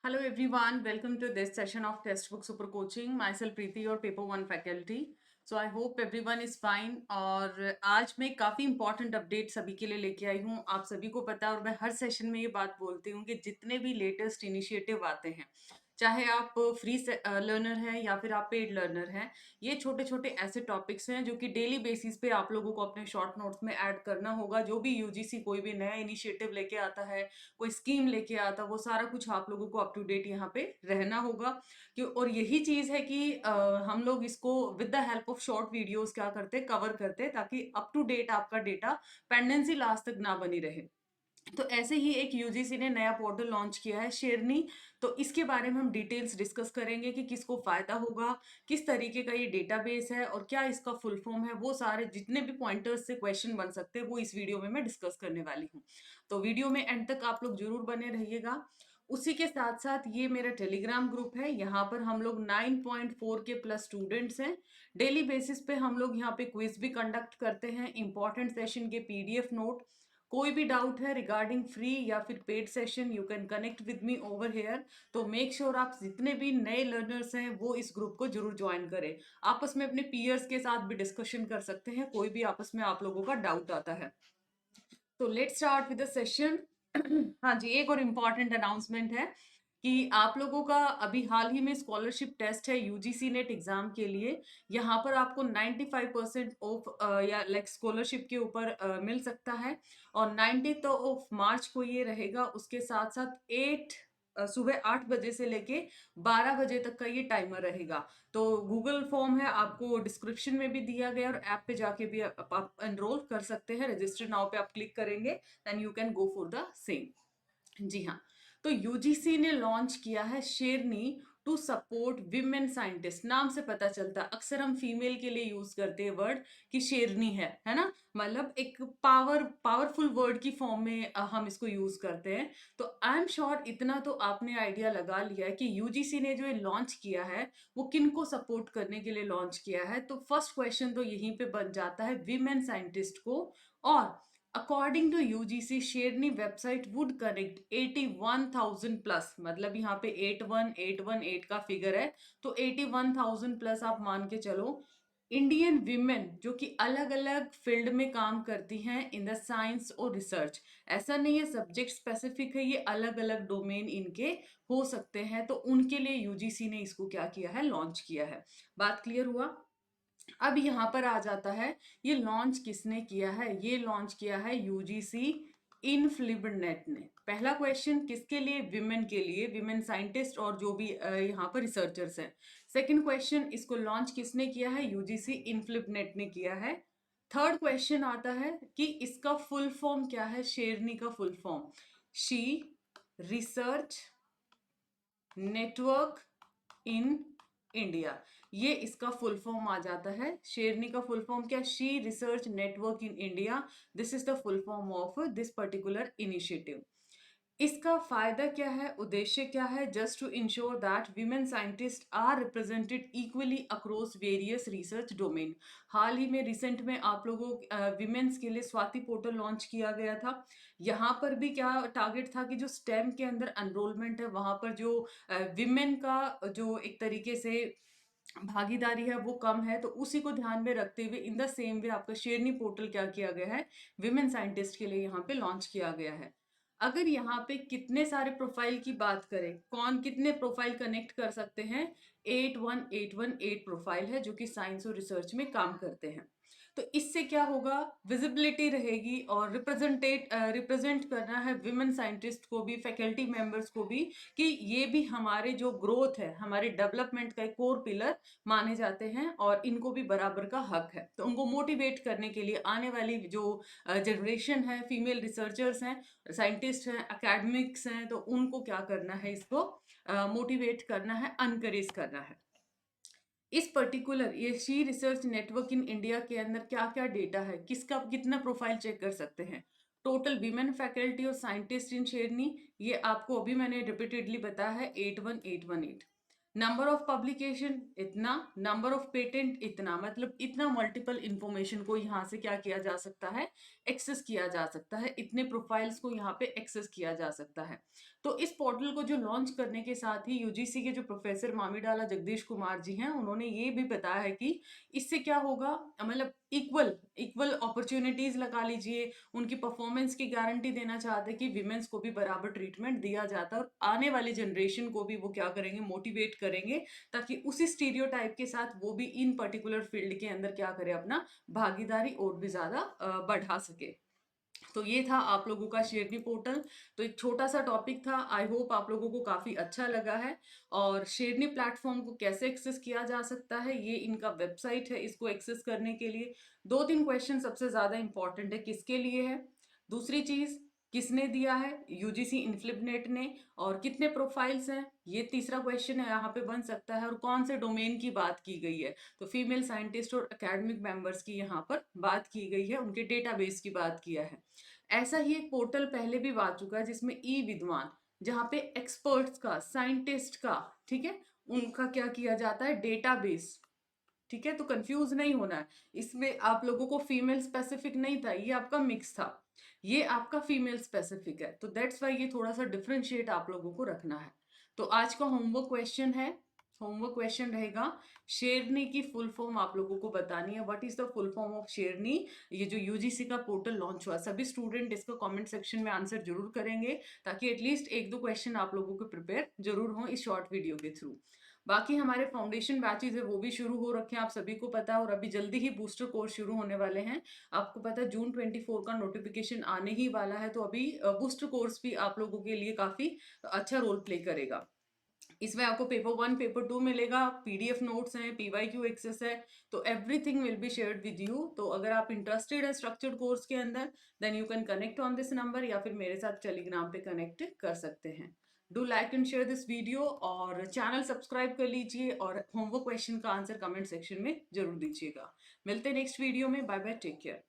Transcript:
Hello everyone, welcome to this session of Textbook Super Coaching. Myself Preeti, your paper one faculty. So I hope everyone is fine. और आज मैं काफ़ी important update सभी के लिए लेके आई हूँ। आप सभी को पता है और मैं हर सेशन में ये बात बोलती हूँ कि जितने भी लेटेस्ट इनिशिएटिव आते हैं, चाहे आप फ्री लर्नर हैं या फिर आप पेड लर्नर हैं, ये छोटे छोटे ऐसे टॉपिक्स हैं जो कि डेली बेसिस पे आप लोगों को अपने शॉर्ट नोट्स में ऐड करना होगा। जो भी यूजीसी कोई भी नया इनिशिएटिव लेके आता है, कोई स्कीम लेके आता, वो सारा कुछ आप लोगों को अप टू डेट यहाँ पे रहना होगा। क्यों? और यही चीज है कि हम लोग इसको with the help of short videos क्या करते हैं, कवर करते हैं, ताकि अप टू डेट आपका डेटा पेंडेंसी लास्ट तक ना बनी रहे। तो ऐसे ही एक यूजीसी ने नया पोर्टल लॉन्च किया है, शेरनी। तो इसके बारे में हम डिटेल्स डिस्कस करेंगे कि किसको फायदा होगा, किस तरीके का ये डेटाबेस है और क्या इसका फुल फॉर्म है। वो सारे जितने भी पॉइंटर्स से क्वेश्चन बन सकते हैं वो इस वीडियो में मैं डिस्कस करने वाली हूँ। तो वीडियो में एंड तक आप लोग जरूर बने रहिएगा। उसी के साथ साथ ये मेरा टेलीग्राम ग्रुप है, यहाँ पर हम लोग 9.4 के प्लस स्टूडेंट्स हैं। डेली बेसिस पे हम लोग यहाँ पे क्विज भी कंडक्ट करते हैं, इंपॉर्टेंट सेशन के पीडीएफ नोट। कोई भी डाउट है रिगार्डिंग फ्री या फिर paid session, you can connect with me over here. तो मेक श्योर आप जितने भी नए लर्नर्स हैं वो इस ग्रुप को जरूर ज्वाइन करें। आपस में अपने पीयर्स के साथ भी डिस्कशन कर सकते हैं, कोई भी आपस में आप लोगों का डाउट आता है। तो let's start with the session. हाँ जी, एक और इम्पॉर्टेंट अनाउंसमेंट है कि आप लोगों का अभी हाल ही में स्कॉलरशिप टेस्ट है यूजीसी नेट एग्जाम के लिए। यहाँ पर आपको 95% ऑफ या लाइक स्कॉलरशिप के ऊपर मिल सकता है। और 90 ऑफ मार्च को ये रहेगा। उसके साथ साथ सुबह 8 बजे से लेके 12 बजे तक का ये टाइमर रहेगा। तो गूगल फॉर्म है, आपको डिस्क्रिप्शन में भी दिया गया, और ऐप पे जाके भी आप एनरोल कर सकते हैं। रजिस्टर नाउ पे आप क्लिक करेंगे, then you can go for the same. जी हाँ। तो यूजीसी ने लॉन्च किया है शेरनी टू सपोर्ट विमेन साइंटिस्ट। नाम से पता चलता है, अक्सर हम फीमेल के लिए यूज करते हैं वर्ड कि शेरनी है ना। मतलब एक पावरफुल वर्ड की फॉर्म में हम इसको यूज करते हैं। तो आई एम श्योर इतना तो आपने आइडिया लगा लिया है कि यूजीसी ने जो ये लॉन्च किया है वो किन को सपोर्ट करने के लिए लॉन्च किया है। तो फर्स्ट क्वेश्चन तो यहीं पे बन जाता है, विमेन साइंटिस्ट को। और अकॉर्डिंग टू यूजीसी, शेरनी वेबसाइट वुड कनेक्ट 81,000 प्लस, मतलब यहाँ पे 81818 का फिगर है, तो 81,000 प्लस आप मान के चलो इंडियन विमेन जो कि अलग अलग फील्ड में काम करती हैं इन द साइंस और रिसर्च। ऐसा नहीं है सब्जेक्ट स्पेसिफिक है, ये अलग अलग डोमेन इनके हो सकते हैं। तो उनके लिए यूजीसी ने इसको क्या किया है, लॉन्च किया है। बात क्लियर हुआ? अब यहाँ पर आ जाता है, ये लॉन्च किसने किया है? ये लॉन्च किया है यूजीसी इनफ्लिबनेट ने। पहला क्वेश्चन किसके लिए? विमेन के लिए, विमेन साइंटिस्ट और जो भी यहाँ पर रिसर्चर्स हैं। सेकंड क्वेश्चन, इसको लॉन्च किसने किया है? यूजीसी इनफ्लिबनेट ने किया है। थर्ड क्वेश्चन आता है कि इसका फुल फॉर्म क्या है? शेरनी का full form, she research network in India. ये इसका फुल फॉर्म आ जाता है। शेरनी का फुल फॉर्म क्या? She research network in India. This is the full form of this particular initiative. इसका फायदा क्या है, उद्देश्य क्या है? Just to ensure that women scientist are represented equally across various research domain. हाल ही में रिसेंट में आप लोगों विमेन्स के लिए स्वाति पोर्टल लॉन्च किया गया था। यहाँ पर भी क्या टारगेट था कि जो स्टेम के अंदर एनरोलमेंट है वहां पर जो विमेन का जो एक तरीके से भागीदारी है वो कम है। तो उसी को ध्यान में रखते हुए इन द सेम वे आपका शेरनी पोर्टल क्या किया गया है, विमेन साइंटिस्ट के लिए यहाँ पे लॉन्च किया गया है। अगर यहाँ पे कितने सारे प्रोफाइल की बात करें, कौन कितने प्रोफाइल कनेक्ट कर सकते हैं? 81818 प्रोफाइल है जो कि साइंस और रिसर्च में काम करते हैं। तो इससे क्या होगा, विजिबिलिटी रहेगी और रिप्रेजेंट करना है विमेन साइंटिस्ट को भी, फैकल्टी मेंबर्स को भी, कि ये भी हमारे जो ग्रोथ है, हमारे डेवलपमेंट का एक कोर पिलर माने जाते हैं और इनको भी बराबर का हक है। तो उनको मोटिवेट करने के लिए आने वाली जो जनरेशन है, फीमेल रिसर्चर्स हैं, साइंटिस्ट हैं, एकेडमिक्स हैं, तो उनको क्या करना है, इसको मोटिवेट करना है, अनकरेज करना है। इस पर्टिकुलर ये she research network in India के अंदर क्या क्या डेटा है, किसका कितना प्रोफाइल चेक कर सकते हैं? टोटल विमेन फैकल्टी और साइंटिस्ट इन शेरनी, ये आपको अभी मैंने रिपीटेडली बताया है, 81818। नंबर ऑफ पब्लिकेशन इतना, नंबर ऑफ पेटेंट इतना, मतलब इतना मल्टीपल इंफॉर्मेशन को यहाँ से क्या किया जा सकता है, एक्सेस किया जा सकता है। इतने प्रोफाइल्स को यहाँ पे एक्सेस किया जा सकता है। तो इस पोर्टल को जो लॉन्च करने के साथ ही यूजीसी के जो प्रोफेसर मामीडाला जगदीश कुमार जी हैं, उन्होंने ये भी बताया है कि इससे क्या होगा, मतलब इक्वल इक्वल अपॉर्चुनिटीज लगा लीजिए, उनकी परफॉर्मेंस की गारंटी देना चाहते हैं कि विमेंस को भी बराबर ट्रीटमेंट दिया जाता है, और आने वाली जनरेशन को भी वो क्या करेंगे, मोटिवेट करेंगे, ताकि उसी स्टीरियोटाइप के साथ वो भी इन पर्टिकुलर फील्ड के अंदर क्या करे, अपना भागीदारी और भी ज्यादा बढ़ा सके। तो ये था आप लोगों का शेरनी पोर्टल। तो एक छोटा सा टॉपिक था, आई होप आप लोगों को काफी अच्छा लगा है। और शेरनी प्लेटफॉर्म को कैसे एक्सेस किया जा सकता है, ये इनका वेबसाइट है, इसको एक्सेस करने के लिए 2-3 क्वेश्चन सबसे ज्यादा इंपॉर्टेंट है, किसके लिए है, दूसरी चीज किसने दिया है, यूजीसी इन्फ्लिबनेट ने, और कितने प्रोफाइल्स हैं, ये तीसरा क्वेश्चन है यहाँ पे बन सकता है, और कौन से डोमेन की बात की गई है, तो फीमेल साइंटिस्ट और एकेडमिक मेंबर्स की यहाँ पर बात की गई है, उनके डेटाबेस की बात किया है। ऐसा ही एक पोर्टल पहले भी आ चुका है जिसमें ई विद्वान, जहाँ पे एक्सपर्ट्स का, साइंटिस्ट का, ठीक है, उनका क्या किया जाता है, डेटाबेस, ठीक है। तो कंफ्यूज नहीं होना है, इसमें आप लोगों को फीमेल स्पेसिफिक नहीं था, ये आपका मिक्स था, ये आपका फीमेल स्पेसिफिक है, तो दैट्स वाई ये थोड़ा सा डिफरेंशिएट आप लोगों को रखना है। तो आज का होमवर्क क्वेश्चन है, होमवर्क क्वेश्चन रहेगा, शेरनी की फुल फॉर्म आप लोगों को बतानी है, what is the full form of शेरनी। ये जो यूजीसी का पोर्टल लॉन्च हुआ, सभी स्टूडेंट इसका कमेंट सेक्शन में आंसर जरूर करेंगे, ताकि एटलीस्ट 1-2 क्वेश्चन आप लोगों को प्रिपेयर जरूर हो इस शॉर्ट वीडियो के थ्रू। बाकी हमारे फाउंडेशन बैचेज है वो भी शुरू हो रखे हैं, आप सभी को पता है, और अभी जल्दी ही बूस्टर कोर्स शुरू होने वाले हैं। आपको पता है जून 24 का नोटिफिकेशन आने ही वाला है, तो अभी बूस्टर कोर्स भी आप लोगों के लिए काफी अच्छा रोल प्ले करेगा। इसमें आपको पेपर 1 पेपर 2 मिलेगा, पीडीएफ नोट्स हैं, पीवाईक्यू एक्सेस है, तो everything will be shared with you. तो अगर आप इंटरेस्टेड है स्ट्रक्चर्ड कोर्स के अंदर, then you can connect on this number, या फिर मेरे साथ टेलीग्राम पे कनेक्ट कर सकते हैं। Do like and share this video, और चैनल सब्सक्राइब कर लीजिए, और होमवर्क क्वेश्चन का आंसर कमेंट सेक्शन में जरूर दीजिएगा। मिलते हैं नेक्स्ट वीडियो में, बाय बाय, टेक केयर।